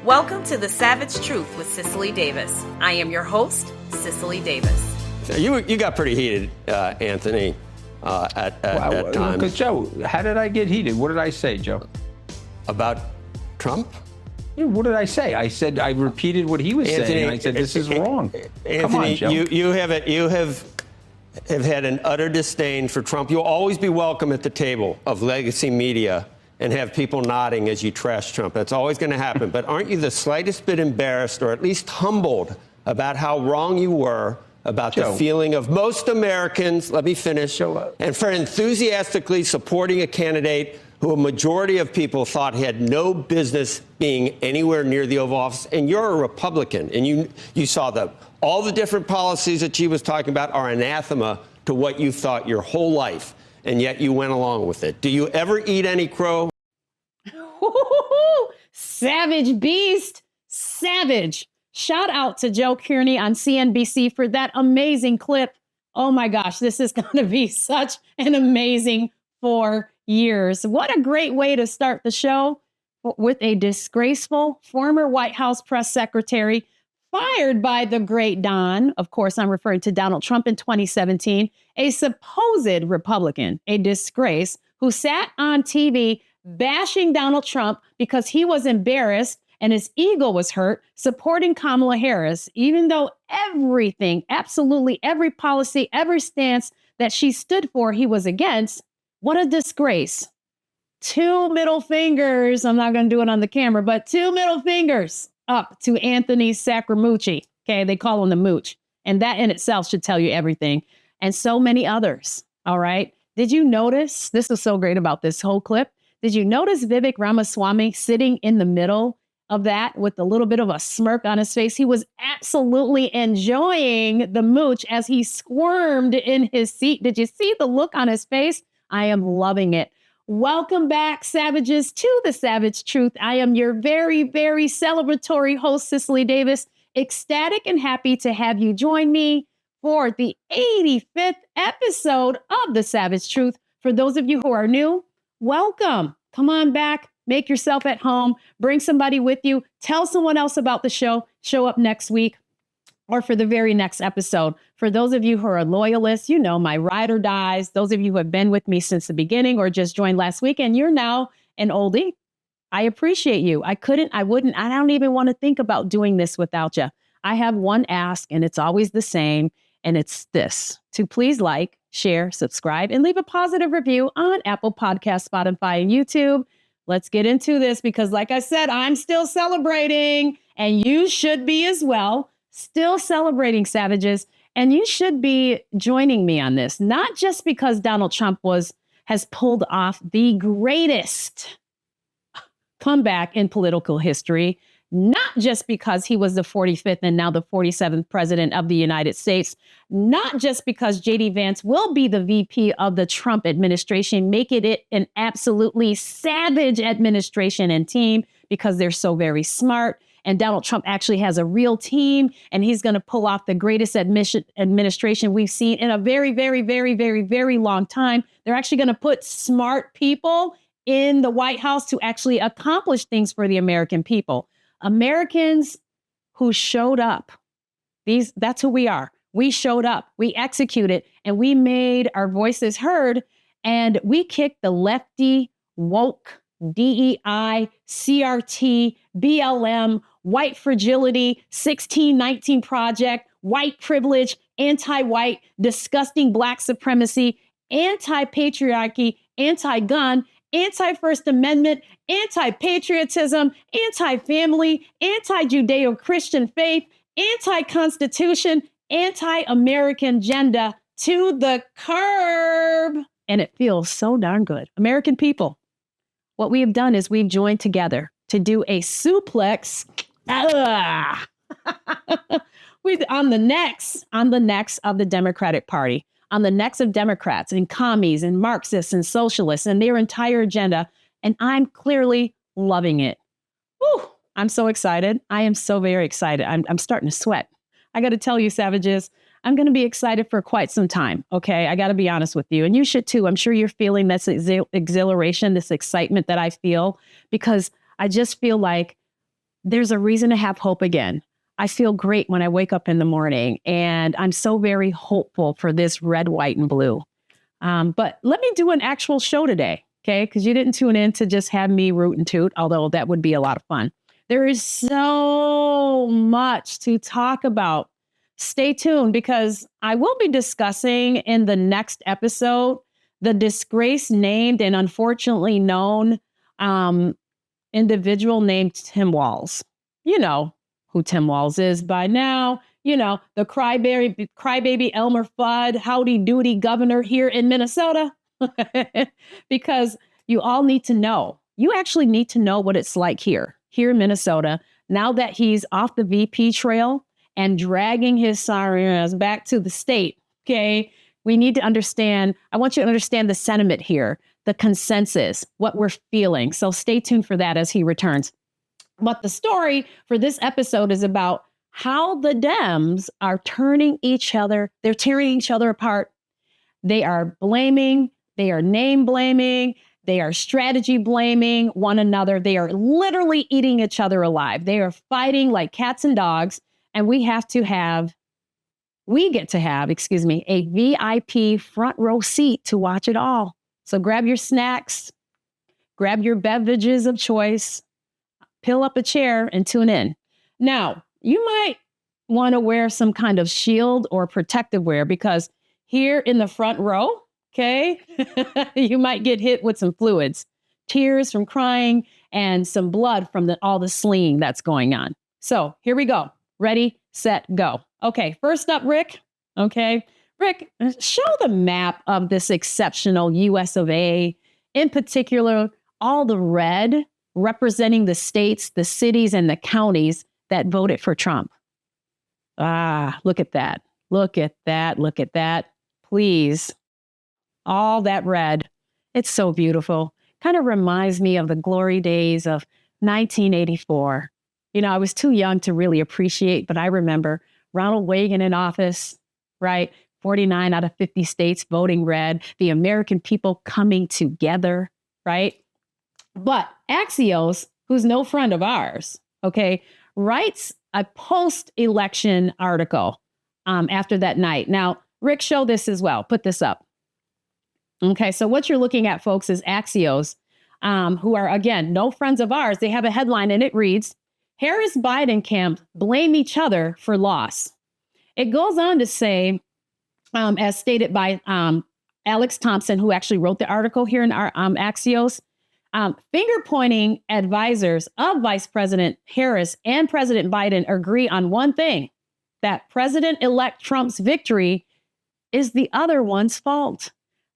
Welcome to The Savage Truth with Cicely Davis. I am your host, Cicely Davis. You got pretty heated, Anthony, at times. Because, Joe, how did I get heated? What did I say, Joe? About Trump? Yeah, what did I say? I said I repeated what he was saying, and I said this is wrong. Anthony, come on, Joe. You have had an utter disdain for Trump. You'll always be welcome at the table of legacy media and have people nodding as you trash Trump. That's always going to happen. But aren't you the slightest bit embarrassed or at least humbled about how wrong you were about Joe, the feeling of most Americans, let me finish, and for enthusiastically supporting a candidate who a majority of people thought had no business being anywhere near the Oval Office? And you're a Republican, and you saw all the different policies that she was talking about are anathema to what you thought your whole life, and yet you went along with it. Do you ever eat any crow? Savage beast, savage. Shout out to Joe Kearney on CNBC for that amazing clip. Oh my gosh, this is going to be such an amazing 4 years. What a great way to start the show with a disgraceful former White House press secretary fired by the great Don. Of course, I'm referring to Donald Trump in 2017, a supposed Republican, a disgrace who sat on TV bashing Donald Trump because he was embarrassed and his ego was hurt, supporting Kamala Harris, even though everything, absolutely every policy, every stance that she stood for, he was against. What a disgrace. 2 middle fingers. I'm not going to do it on the camera, but 2 middle fingers up to Anthony Sacramucci. Okay, they call him the Mooch. And that in itself should tell you everything. And so many others. All right. Did you notice? This is so great about this whole clip. Did you notice Vivek Ramaswamy sitting in the middle of that with a little bit of a smirk on his face? He was absolutely enjoying the Mooch as he squirmed in his seat. Did you see the look on his face? I am loving it. Welcome back, savages, to The Savage Truth. I am your very, very celebratory host, Cicely Davis. Ecstatic and happy to have you join me for the 85th episode of The Savage Truth. For those of you who are new, welcome. Come on back. Make yourself at home. Bring somebody with you. Tell someone else about the show. Show up next week or for the very next episode. For those of you who are loyalists, you know, my ride or dies. Those of you who have been with me since the beginning or just joined last week and you're now an oldie, I appreciate you. I don't even want to think about doing this without you. I have one ask and it's always the same. And it's this: to please like, share, subscribe, and leave a positive review on Apple Podcasts, Spotify, and YouTube. Let's get into this because, like I said, I'm still celebrating and you should be as well. Still celebrating, savages. And you should be joining me on this, not just because Donald Trump has pulled off the greatest comeback in political history, not just because he was the 45th and now the 47th president of the United States, not just because J.D. Vance will be the VP of the Trump administration, making it an absolutely savage administration and team because they're so very smart. And Donald Trump actually has a real team, and he's going to pull off the greatest administration we've seen in a very, very, very, very, very long time. They're actually going to put smart people in the White House to actually accomplish things for the American people. Americans who showed up. That's who we are. We showed up, we executed, and we made our voices heard, and we kicked the lefty, woke, DEI, CRT, BLM, white fragility, 1619 Project, white privilege, anti-white, disgusting Black supremacy, anti-patriarchy, anti-gun, anti-First Amendment, anti-patriotism, anti-family, anti-Judeo-Christian faith, anti-Constitution, anti-American agenda to the curb. And it feels so darn good. American people, what we have done is we've joined together to do a suplex on the necks of the Democratic Party, on the necks of Democrats and commies and Marxists and socialists and their entire agenda. And I'm clearly loving it. Whew, I'm so excited. I am so very excited. I'm starting to sweat. I got to tell you, savages, I'm going to be excited for quite some time. Okay. I got to be honest with you. And you should too. I'm sure you're feeling this exhilaration, this excitement that I feel, because I just feel like there's a reason to have hope again. I feel great when I wake up in the morning, and I'm so very hopeful for this red, white, and blue. But let me do an actual show today, okay? Because you didn't tune in to just have me root and toot, although that would be a lot of fun. There is so much to talk about. Stay tuned, because I will be discussing in the next episode the disgraced, named, and unfortunately known individual named Tim Walz. You know who Tim Walz is by now. You know, the crybaby Elmer Fudd, howdy doody governor here in Minnesota. Because you all need to know. You actually need to know what it's like here in Minnesota, now that he's off the VP trail and dragging his sorry ass back to the state. Okay. We need to understand. I want you to understand the sentiment here, the consensus, what we're feeling. So stay tuned for that as he returns. But the story for this episode is about how the Dems are turning each other. They're tearing each other apart. They are blaming. They are name blaming. They are strategy blaming one another. They are literally eating each other alive. They are fighting like cats and dogs. And we get to have, a VIP front row seat to watch it all. So grab your snacks, grab your beverages of choice, peel up a chair and tune in. Now, you might want to wear some kind of shield or protective wear, because here in the front row, okay, you might get hit with some fluids, tears from crying, and some blood from all the sleeing that's going on. So here we go. Ready, set, go. Okay, first up, Rick. Okay, Rick, show the map of this exceptional US of A, in particular, all the red representing the states, the cities, and the counties that voted for Trump. Look at that. Look at that. Look at that. Please. All that red. It's so beautiful. Kind of reminds me of the glory days of 1984. You know, I was too young to really appreciate, but I remember Ronald Reagan in office, right? 49 out of 50 states voting red, the American people coming together, right? But Axios, who's no friend of ours, okay, writes a post-election article after that night. Now, Rick, show this as well. Put this up. Okay, so what you're looking at, folks, is Axios, who are, again, no friends of ours. They have a headline and it reads, Harris-Biden camp blame each other for loss. It goes on to say, as stated by Alex Thompson, who actually wrote the article here in our Axios, finger-pointing advisors of Vice President Harris and President Biden agree on one thing, that President-elect Trump's victory is the other one's fault.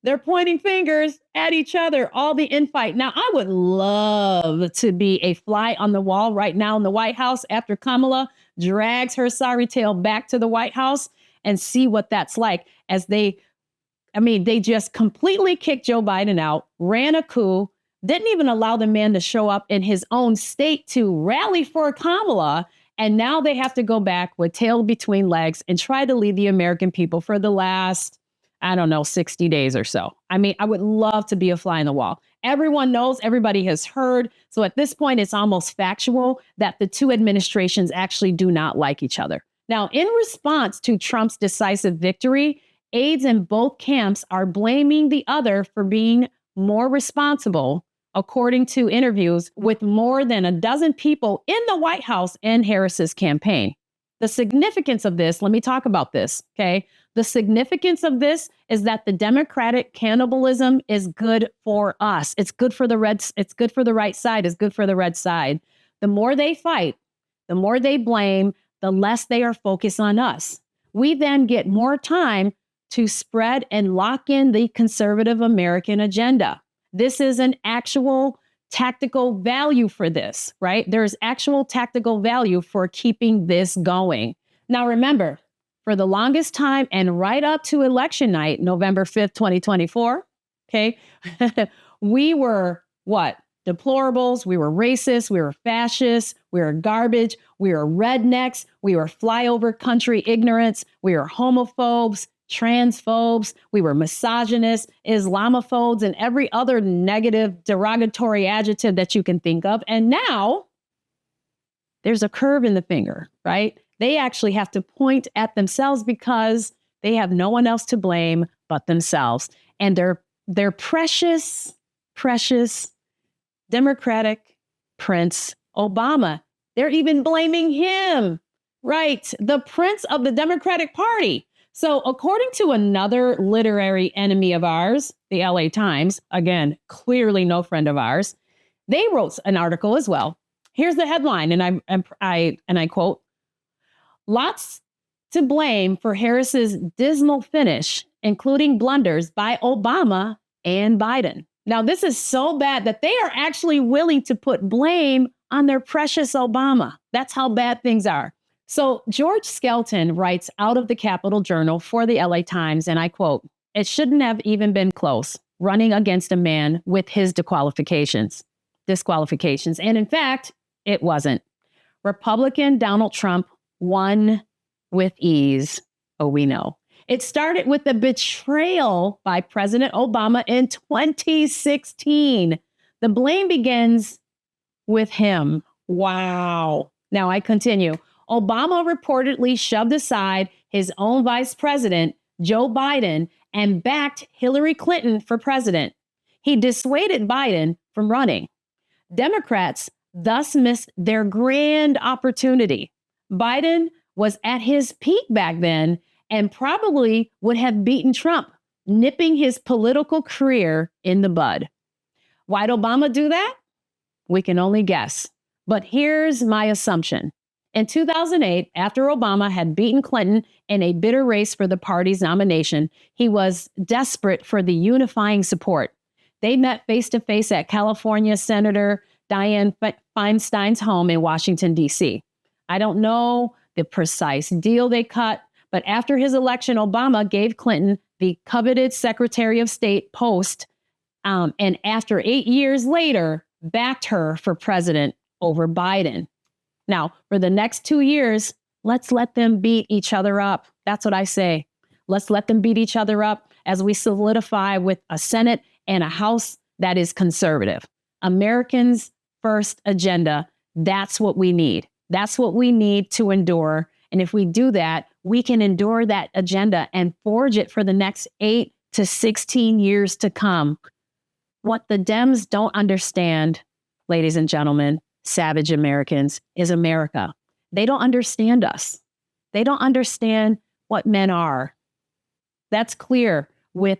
They're pointing fingers at each other, all the infight. Now, I would love to be a fly on the wall right now in the White House after Kamala drags her sorry tail back to the White House and see what that's like as they just completely kicked Joe Biden out, ran a coup, didn't even allow the man to show up in his own state to rally for Kamala. And now they have to go back with tail between legs and try to lead the American people for the last, 60 days or so. I mean, I would love to be a fly on the wall. Everyone knows, everybody has heard. So at this point, it's almost factual that the two administrations actually do not like each other. Now, in response to Trump's decisive victory, aides in both camps are blaming the other for being more responsible, according to interviews with more than a dozen people in the White House and Harris's campaign. The significance of this, let me talk about this, okay? The significance of this is that the Democratic cannibalism is good for us. It's good for the Reds. It's good for the right side. It's good for the red side. The more they fight, the more they blame, the less they are focused on us. We then get more time to spread and lock in the conservative American agenda. This is an actual tactical value for this, right? There's actual tactical value for keeping this going. Now, remember, for the longest time and right up to election night, November 5th, 2024, okay, we were what? Deplorables. We were racist. We were fascists. We were garbage. We were rednecks. We were flyover country ignorance. We were homophobes, transphobes. We were misogynists, Islamophobes, and every other negative derogatory adjective that you can think of. And now there's a curve in the finger, right? They actually have to point at themselves because they have no one else to blame but themselves. And their precious, precious Democratic Prince Obama, they're even blaming him, right? The prince of the Democratic Party. So according to another literary enemy of ours, the LA Times, again, clearly no friend of ours, they wrote an article as well. Here's the headline, and I quote, "Lots to blame for Harris's dismal finish, including blunders by Obama and Biden." Now, this is so bad that they are actually willing to put blame on their precious Obama. That's how bad things are. So George Skelton writes out of the Capitol Journal for the LA Times, and I quote, "It shouldn't have even been close, running against a man with his disqualifications. And in fact, it wasn't. Republican Donald Trump won with ease. Oh, we know. It started with the betrayal by President Obama in 2016. The blame begins with him." Wow. Now I continue. "Obama reportedly shoved aside his own vice president, Joe Biden, and backed Hillary Clinton for president. He dissuaded Biden from running. Democrats thus missed their grand opportunity. Biden was at his peak back then and probably would have beaten Trump, nipping his political career in the bud. Why'd Obama do that? We can only guess. But here's my assumption. In 2008, after Obama had beaten Clinton in a bitter race for the party's nomination, he was desperate for the unifying support. They met face-to-face at California Senator Dianne Feinstein's home in Washington, D.C. I don't know the precise deal they cut, but after his election, Obama gave Clinton the coveted Secretary of State post, and after 8 years later, backed her for president over Biden. Now, for the next 2 years, let's let them beat each other up. That's what I say. Let's let them beat each other up as we solidify with a Senate and a House that is conservative. Americans' first agenda. That's what we need. That's what we need to endure. And if we do that, we can endure that agenda and forge it for the next 8 to 16 years to come. What the Dems don't understand, ladies and gentlemen, savage Americans, is America. They don't understand us. They don't understand what men are. That's clear with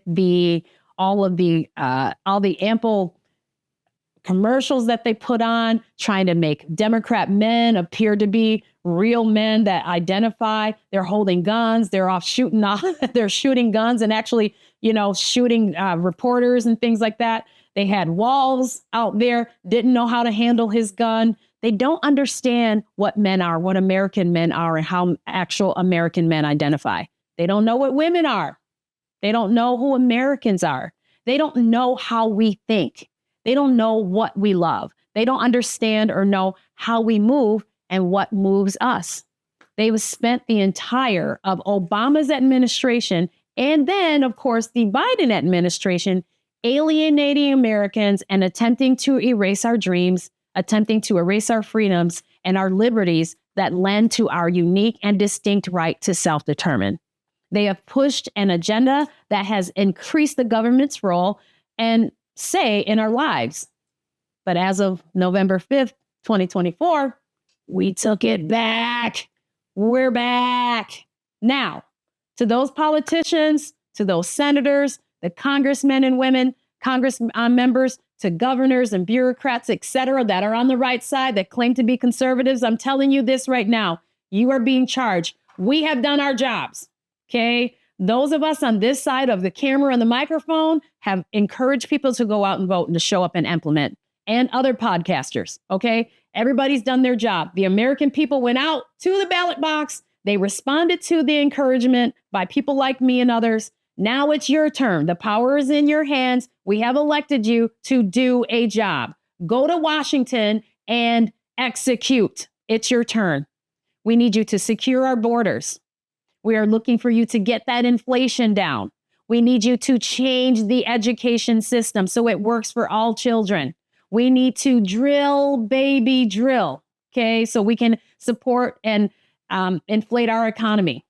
all the ample commercials that they put on, trying to make Democrat men appear to be real men that identify. They're holding guns. They're shooting guns and actually, shooting reporters and things like that. They had walls out there, didn't know how to handle his gun. They don't understand what men are, what American men are, and how actual American men identify. They don't know what women are. They don't know who Americans are. They don't know how we think. They don't know what we love. They don't understand or know how we move and what moves us. They've spent the entire of Obama's administration and then, of course, the Biden administration alienating Americans and attempting to erase our dreams, attempting to erase our freedoms and our liberties that lend to our unique and distinct right to self-determine. They have pushed an agenda that has increased the government's role and say in our lives. But as of November 5th, 2024, we took it back. We're back. Now, to those politicians, to those senators, the congressmen and women, Congress members, to governors and bureaucrats, et cetera, that are on the right side, that claim to be conservatives, I'm telling you this right now. You are being charged. We have done our jobs, okay? Those of us on this side of the camera and the microphone have encouraged people to go out and vote and to show up and implement, and other podcasters, okay? Everybody's done their job. The American people went out to the ballot box. They responded to the encouragement by people like me and others. Now it's your turn. The power is in your hands. We have elected you to do a job. Go to Washington and execute. It's your turn. We need you to secure our borders. We are looking for you to get that inflation down. We need you to change the education system so it works for all children. We need to drill, baby, drill. Okay, so we can support and inflate our economy.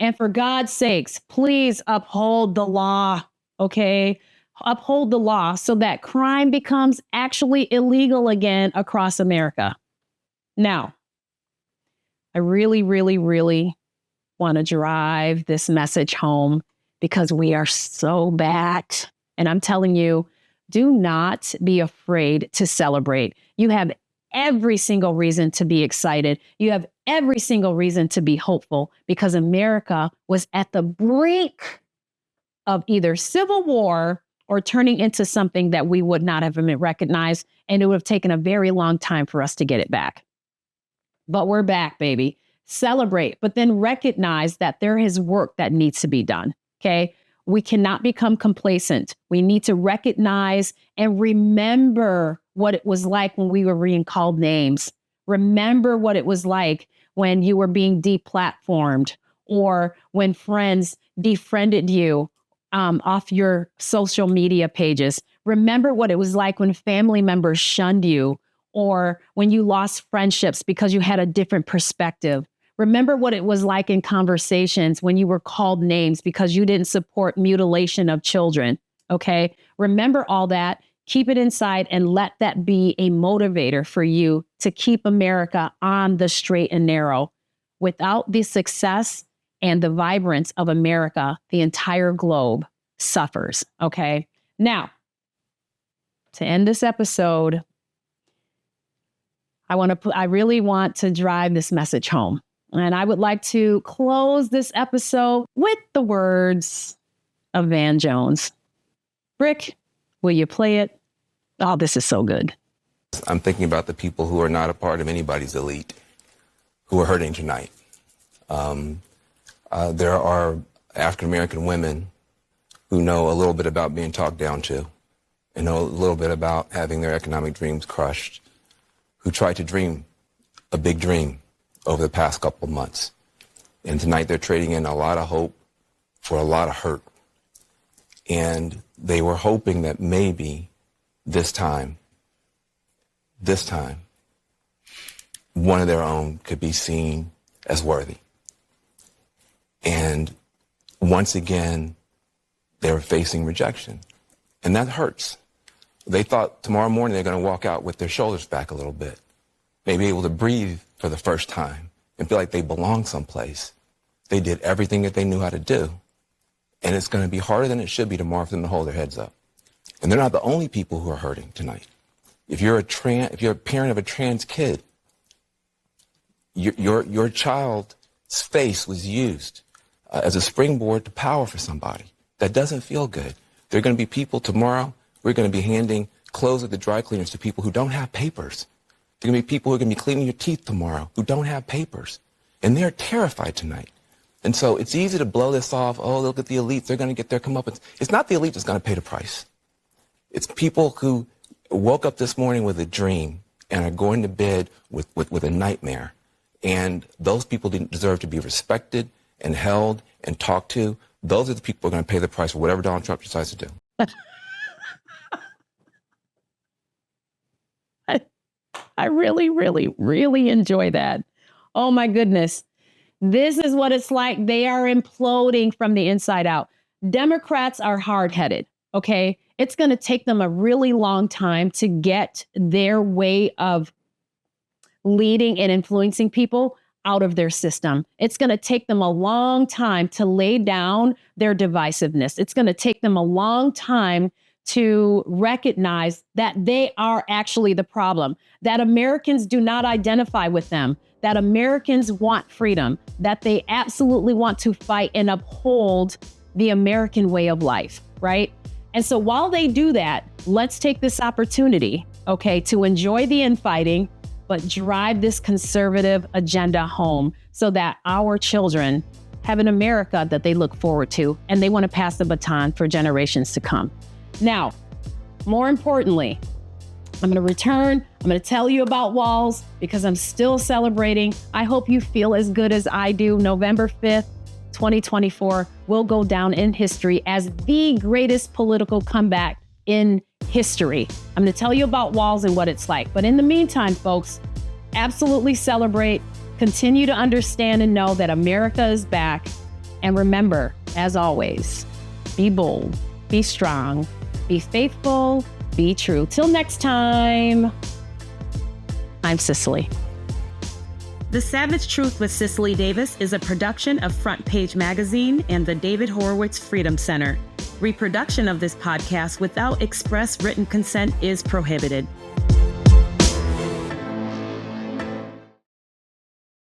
And for God's sakes, please uphold the law. Okay, uphold the law so that crime becomes actually illegal again across America. Now, I really, really, really want to drive this message home because we are so bad. And I'm telling you, do not be afraid to celebrate. You have every single reason to be excited. You have every single reason to be hopeful because America was at the brink of either civil war or turning into something that we would not have been recognized. And it would have taken a very long time for us to get it back. But we're back, baby. Celebrate, but then recognize that there is work that needs to be done. Okay. We cannot become complacent. We need to recognize and remember what it was like when we were being called names. Remember what it was like when you were being deplatformed or when friends defriended you off your social media pages. Remember what it was like when family members shunned you or when you lost friendships because you had a different perspective. Remember what it was like in conversations when you were called names because you didn't support mutilation of children. Okay. Remember all that, keep it inside and let that be a motivator for you to keep America on the straight and narrow. Without the success and the vibrance of America, the entire globe suffers. Okay. Now, to end this episode, I really want to drive this message home. And I would like to close this episode with the words of Van Jones. Rick, will you play it? Oh, this is so good. I'm thinking about the people who are not a part of anybody's elite who are hurting tonight. There are African-American women who know a little bit about being talked down to and know a little bit about having their economic dreams crushed, who tried to dream a big dream over the past couple of months. And tonight they're trading in a lot of hope for a lot of hurt. And they were hoping that maybe this time, one of their own could be seen as worthy. And once again, they were facing rejection. And that hurts. They thought tomorrow morning they're going to walk out with their shoulders back a little bit, maybe able to breathe for the first time and feel like they belong someplace. They did everything that they knew how to do. And it's going to be harder than it should be tomorrow for them to hold their heads up. And they're not the only people who are hurting tonight. If you're a parent of a trans kid, your child's face was used as a springboard to power for somebody. That doesn't feel good. There are going to be people tomorrow, we're going to be handing clothes at the dry cleaners to people who don't have papers. There are going to be people who are going to be cleaning your teeth tomorrow who don't have papers. And they're terrified tonight. And so it's easy to blow this off. Oh, look at the elites. They're going to get their comeuppance. It's not the elite that's going to pay the price. It's people who woke up this morning with a dream and are going to bed with a nightmare. And those people deserve to be respected and held and talked to. Those are the people who are going to pay the price for whatever Donald Trump decides to do. I really, really, really enjoy that. Oh my goodness. This is what it's like. They are imploding from the inside out. Democrats are hard-headed, okay? It's going to take them a really long time to get their way of leading and influencing people out of their system. It's going to take them a long time to lay down their divisiveness. It's going to take them a long time to recognize that they are actually the problem, that Americans do not identify with them, that Americans want freedom, that they absolutely want to fight and uphold the American way of life, right? And so while they do that, let's take this opportunity, okay, to enjoy the infighting, but drive this conservative agenda home so that our children have an America that they look forward to and they want to pass the baton for generations to come. Now, more importantly, I'm going to return. I'm going to tell you about Walls because I'm still celebrating. I hope you feel as good as I do. November 5th, 2024 will go down in history as the greatest political comeback in history. I'm going to tell you about Walls and what it's like. But in the meantime, folks, absolutely celebrate. Continue to understand and know that America is back. And remember, as always, be bold, be strong, be faithful, be true. Till next time, I'm Cicely. The Savage Truth with Cicely Davis is a production of Front Page Magazine and the David Horowitz Freedom Center. Reproduction of this podcast without express written consent is prohibited.